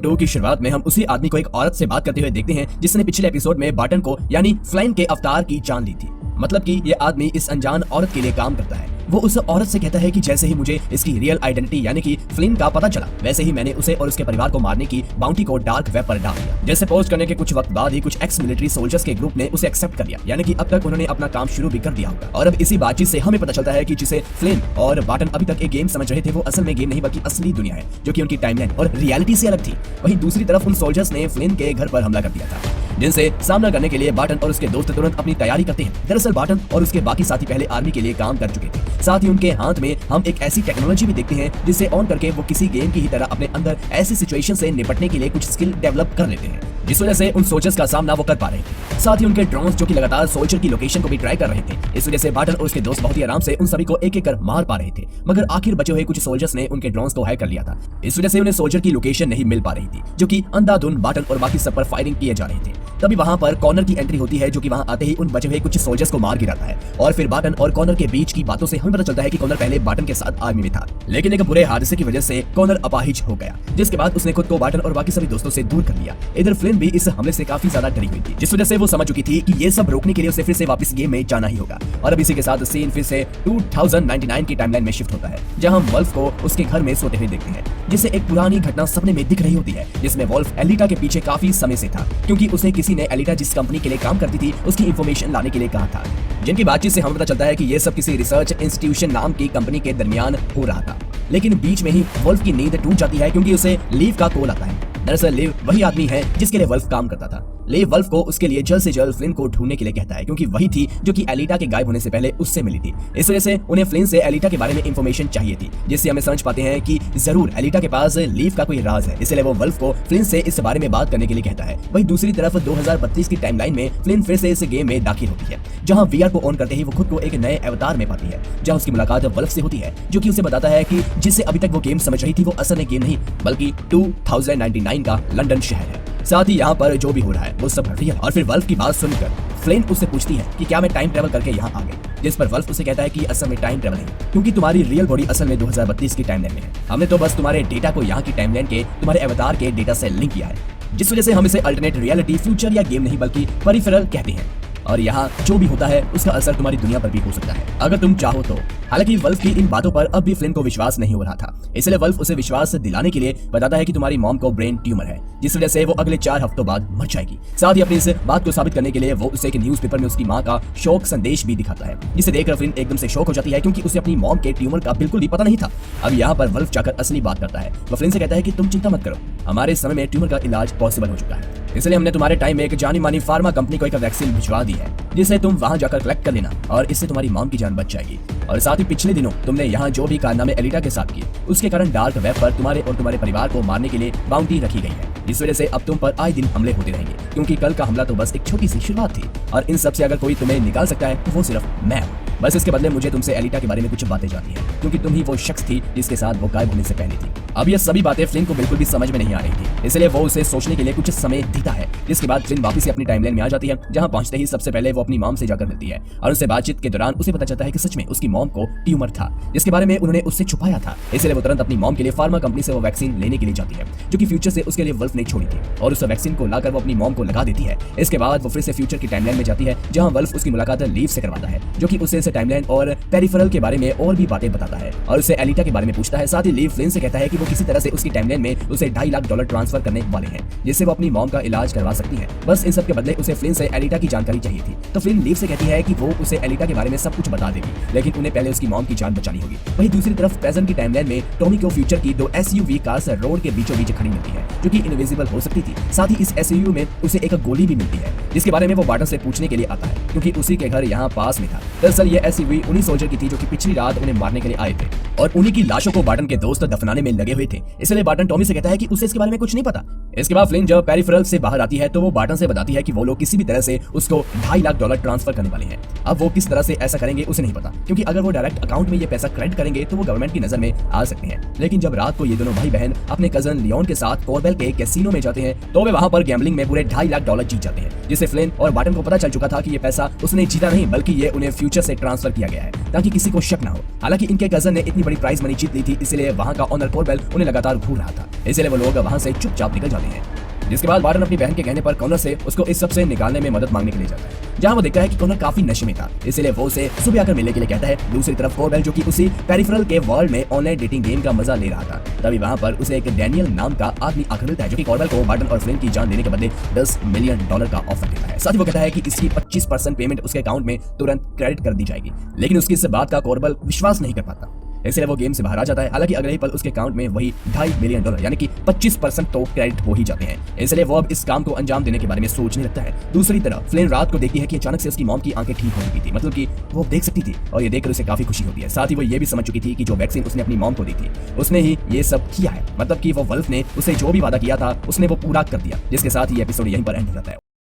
2 की शुरुआत में हम उसी आदमी को एक औरत से बात करते हुए देखते हैं जिसने पिछले एपिसोड में बार्टन को यानी फ्लाइन के अवतार की जान ली थी। मतलब कि ये आदमी इस अनजान औरत के लिए काम करता है। वो उस औरत से कहता है कि जैसे ही मुझे इसकी रियल आइडेंटिटी यानी कि फ्लिन का पता चला, वैसे ही मैंने उसे और उसके परिवार को मारने की बाउंटी को डार्क वेब पर डाल दिया। जैसे पोस्ट करने के कुछ वक्त बाद ही कुछ एक्स मिलिट्री सोल्जर्स के ग्रुप ने उसे एक्सेप्ट कर लिया, यानी कि अब तक उन्होंने अपना काम शुरू भी कर दिया होगा। और अब इसी बातचीत से हमें पता चलता है कि जिसे फ्लिन और बार्टन अभी तक एक गेम समझ रहे थे, वो असल में गेम नहीं बल्कि असली दुनिया है, जो कि उनकी टाइमलाइन और रियलिटी से अलग थी। वहीं दूसरी तरफ उन सोल्जर्स ने फ्लिन के घर पर हमला कर दिया था, जिनसे सामना करने के लिए बार्टन और उसके दोस्त तुरंत अपनी तैयारी करते हैं। दरअसल बार्टन और उसके बाकी साथी पहले आर्मी के लिए काम कर चुके थे। साथ ही उनके हाथ में हम एक ऐसी टेक्नोलॉजी भी देखते हैं जिसे ऑन करके वो किसी गेम की ही तरह अपने अंदर ऐसी सिचुएशन से निपटने के लिए कुछ स्किल डेवलप कर लेते हैं, जिस वजह से उन सोल्जर्स का सामना वो कर पा रहे थे। साथ ही उनके ड्रोन्स जो कि लगातार सोल्जर की लोकेशन को भी ट्राई कर रहे थे। इस वजह से बार्टन और उसके दोस्त बहुत ही आराम से उन सभी को एक एक कर मार पा रहे थे। मगर आखिर बचे हुए कुछ सोल्जर्स ने उनके ड्रोन्स को हैक कर लिया था। इस वजह से उन्हें सोल्जर की लोकेशन नहीं मिल पा रही थी, जो कि अंधाधुंध बार्टन और बाकी सब पर फायरिंग किए जा रहे थे। तभी वहां पर कॉर्नर की एंट्री होती है, जो कि वहां आते ही उन बचे हुए कुछ सोल्जर्स को मार गिराता है। और फिर बार्टन और कॉर्नर के बीच की बातों से हमें पता चलता है कि कॉर्नर पहले बार्टन के साथ आर्मी में था, लेकिन एक बुरे हादसे की वजह से कॉर्नर अपाहिज हो गया, जिसके बाद उसने खुद को बार्टन और बाकी सभी दोस्तों से दूर कर लिया। इधर फ्लिन भी इस हमले से काफी ज्यादा डरी हुई थी, जिस वजह से वो समझ चुकी थी कि ये सब रोकने के लिए उसे फिर से वापस गेम में जाना ही होगा। और अब इसी के साथ सीन फिर से 2099 की टाइमलाइन में शिफ्ट होता है, जहां हम वल्फ को उसके घर में सोते हुए देखते हैं, जिसे एक पुरानी घटना सपने में दिख रही होती है, जिसमें वल्फ एलिटा के पीछे काफी समय से था, क्योंकि उसे किसी ने एलिटा जिस कंपनी के लिए काम करती थी उसकी इंफॉर्मेशन लाने के लिए कहा था। जिनकी बातचीत से हमें पता चलता है कि ये सब किसी रिसर्च इंस्टीट्यूशन नाम की कंपनी के दरमियान हो रहा था। लेकिन बीच में ही वल्फ की नींद टूट जाती है, क्योंकि उसे लीव का कॉल आता है। दरअसल लीव वही आदमी है जिसके लिए वल्फ काम करता था। लीव वल्फ को उसके लिए जल्द से जल्द फ्लिन को ढूंढने के लिए कहता है, क्योंकि वही थी जो कि एलिटा के गायब होने से पहले उससे मिली थी। इस वजह से उन्हें फ्लिन से एलिटा के बारे में इंफॉर्मेशन चाहिए थी, जिससे हमें समझ पाते हैं कि जरूर एलिटा के पास लीव का कोई राज है। इसलिए वो वल्फ को फ्लिन से इस बारे में बात करने के लिए कहता है। वहीं दूसरी तरफ 2032 की टाइमलाइन में फ्लिन फिर से इस गेम में दाखिल होती है, जहां वीआर को ऑन करते ही वो खुद को एक नए अवतार में पाती है, जहां उसकी मुलाकात वल्फ से होती है, जो कि उसे बताता है कि जिससे अभी तक वो गेम समझ रही थी वो असल में गेम नहीं बल्कि 2099 का लंदन शहर है। साथ ही यहाँ पर जो भी हो रहा है वो सब रियल। और फिर वल्फ की बात सुनकर फ्लिन उससे पूछती है कि क्या मैं टाइम ट्रेवल करके यहाँ आ गई, जिस पर वल्फ उसे कहता है कि असल में टाइम ट्रेवल नहीं, क्योंकि तुम्हारी रियल बॉडी असल में 2032 की टाइमलाइन में है। हमने तो बस तुम्हारे डेटा को यहाँ की टाइमलाइन के तुम्हारे अवतार के डेटा से लिंक किया है, जिस वजह से हम इसे अल्टरनेट रियलिटी, फ्यूचर या गेम नहीं बल्कि पेरिफेरल कहते हैं। और यहाँ जो भी होता है उसका असर तुम्हारी दुनिया पर भी हो सकता है, अगर तुम चाहो तो। हालांकि वल्फ की इन बातों पर अब भी फ्लिन को विश्वास नहीं हो रहा था, इसलिए वल्फ उसे विश्वास दिलाने के लिए बताता है कि तुम्हारी मॉम को ब्रेन ट्यूमर है, जिस वजह से वो अगले 4 हफ्तों बाद मर जाएगी। साथ ही अपनी इस बात को साबित करने के लिए वो उसे एक न्यूज़पेपर में उसकी माँ का शोक संदेश भी दिखाता है, जिसे देखकर फ्लिन एकदम से शॉक हो जाती है, क्योंकि उसे अपनी मॉम के ट्यूमर का बिल्कुल भी पता नहीं था। अब यहाँ पर वल्फ जाकर असली बात करता है। वो फ्लिन से कहता है कि तुम चिंता मत करो, हमारे समय में ट्यूमर का इलाज पॉसिबल हो चुका है, इसलिए हमने तुम्हारे टाइम में एक जानी मानी फार्मा कंपनी को एक वैक्सीन भिजवा दी है, जिसे तुम वहां जाकर कलेक्ट कर लेना और इससे तुम्हारी मॉम की जान बच जाएगी। और साथ ही पिछले दिनों तुमने यहाँ जो भी कारनामे एलिटा के साथ किए, उसके कारण डार्क वेब पर तुम्हारे और तुम्हारे परिवार को मारने के लिए बाउंटी रखी गई है, इस वजह से अब तुम पर आए दिन हमले होते रहेंगे, क्योंकि कल का हमला तो बस एक छोटी सी शुरुआत थी, और इन सब से अगर कोई तुम्हें निकाल सकता है तो वो सिर्फ मैं हूँ। बस इसके बदले मुझे तुमसे एलिटा के बारे में कुछ बातें जाननी है, क्योंकि तुम ही वो शख्स थी जिसके साथ वो गायब होने से पहले थी। अब ये सभी बातें फ्लिन को बिल्कुल भी समझ में नहीं आ रही थी, इसलिए वो उसे सोचने के लिए कुछ समय देता है, जिसके बाद फ्लिन वापस से अपनी टाइमलाइन में आ जाती है, जहां पहुंचते ही सबसे पहले वो अपनी मॉम से जाकर मिलती है, और उससे बातचीत के दौरान उसे पता चलता है कि सच में उसकी मॉम को ट्यूमर था, जिसके बारे में उन्होंने उससे छुपाया था। इसलिए वो तुरंत अपनी मॉम के लिए फार्मा कंपनी से वो वैक्सीन लेने के लिए जाती है, जो कि फ्यूचर से उसके लिए वल्फ ने छोड़ी थी, और उस वैक्सीन को लाकर वो अपनी मॉम को लगा देती है। इसके बाद वो फिर से फ्यूचर की टाइमलाइन में जाती है, जहां वल्फ उसकी मुलाकात लीव से करवाता है, जो कि उसे इस टाइमलाइन और पेरिफेरल के बारे में और भी बातें बताता है, और उसे एलिटा के बारे में पूछता है। साथ ही लीव फ्लिन से कहता है कि वो किसी तरह से उसकी टाइमलाइन में उसे $2.5 लाख ट्रांसफर करने वाले हैं, जिससे वो अपनी मॉम का इलाज करवा सकती है। बस इन सब के बदले उसे फ्लिन से एलिटा की जानकारी चाहिए थी, तो फ्लिन लीव से कहती है कि वो उसे एलिटा के बारे में सब कुछ बता देगी, लेकिन उन्हें पहले उसकी मॉम की जान बचानी होगी। वहीं दूसरी तरफ प्रेजेंट की टाइमलाइन में टॉमी को फ्यूचर की 2 SUV कार्स रोड के बीचों बीच खड़ी मिलती है, जो कि इनविजिबल हो सकती थी। साथ ही इस SUV में उसे एक गोली भी मिलती है, जिसके बारे में वो बार्टन से पूछने के लिए आता है, क्योंकि उसी के घर यहाँ पास में था। दरअसल ये SUV उन्हीं सोल्जर की थी जो कि पिछली रात उन्हें मारने के लिए आए थे, और उन्हीं की लाशों को बार्टन के दोस्त दफनाने में लगे हुए थे। इसलिए बार्टन टॉमी से कहता है कि उसे इसके बारे में कुछ नहीं पता। इसके बाद फ्लिन जब पेरिफेरल से बाहर आती है तो वो बार्टन से बताती है कि वो लोग किसी भी तरह से उसको $2.5 लाख ट्रांसफर करने वाले हैं। अब वो किस तरह से ऐसा करेंगे उसे नहीं पता, क्योंकि अगर वो डायरेक्ट अकाउंट में ये पैसा क्रेडिट करेंगे तो वो गवर्नमेंट की नजर में आ सकते हैं। लेकिन जब रात को ये दोनों भाई बहन अपने कजन लियोन के साथ कोरबेल के कैसीनो में जाते हैं, तो वे वहां पर गैम्बलिंग में पूरे $2.5 लाख जीत जाते हैं, जिससे फ्लिन और बार्टन को पता चल चुका था कि ये पैसा उसने जीता नहीं बल्कि ये उन्हें फ्यूचर से ट्रांसफर किया गया है, ताकि किसी को शक न हो। हालांकि इनके कजन ने इतनी बड़ी प्राइज मनी जीत ली थी, इसलिए वहां का ऑनर कोरबेल उन्हें लगातार घूर रहा था, इसलिए वो लोग वहां से चुप चुपचाप निकल जाते हैं। जिसके बाद बार्टन अपनी बहन के कहने पर कॉनर से उसको इस सब से निकालने में मदद मांगने के लिए जाता है, जहां वो देखता है कि कॉनर काफी नशे में था, इसलिए वो उसे सुबह आकर मिलने के लिए कहता है। दूसरी तरफ कोरबेल, जो कि उसी पेरिफेरल के वर्ल्ड में ऑनलाइन डेटिंग गेम का मजा ले रहा था, तभी वहां पर उसे एक डैनियल नाम का आदमी आकर मिलता है, जो कि कोरबेल को बार्टन और फ्लिन की जान देने के बदले $10 मिलियन का ऑफर देता है। साथ ही वो कहता है कि इसकी 25% पेमेंट उसके अकाउंट में तुरंत क्रेडिट कर दी जाएगी, लेकिन उसकी इस बात का कोरबेल विश्वास नहीं कर पाता, इसलिए वो गेम से बाहर आ जाता है। हालांकि अगले ही पल उसके अकाउंट में वही $2.5 मिलियन यानी कि 25% तो क्रेडिट हो ही जाते हैं, इसलिए वो अब इस काम को अंजाम देने के बारे में सोचने लगता है। दूसरी तरफ फ्लिन रात को देखती है कि अचानक से उसकी मॉम की आंखें ठीक हो चुकी थी, मतलब कि वो देख सकती थी, और ये देखकर उसे काफी खुशी होती है। साथ ही वो ये भी समझ चुकी थी कि जो वैक्सीन उसने अपनी मॉम को दी थी, उसने ही ये सब किया है, मतलब कि वो वल्फ ने उसे जो भी वादा किया था उसने वो पूरा कर दिया। जिसके साथ ये एपिसोड यहीं पर एंड हो जाता है।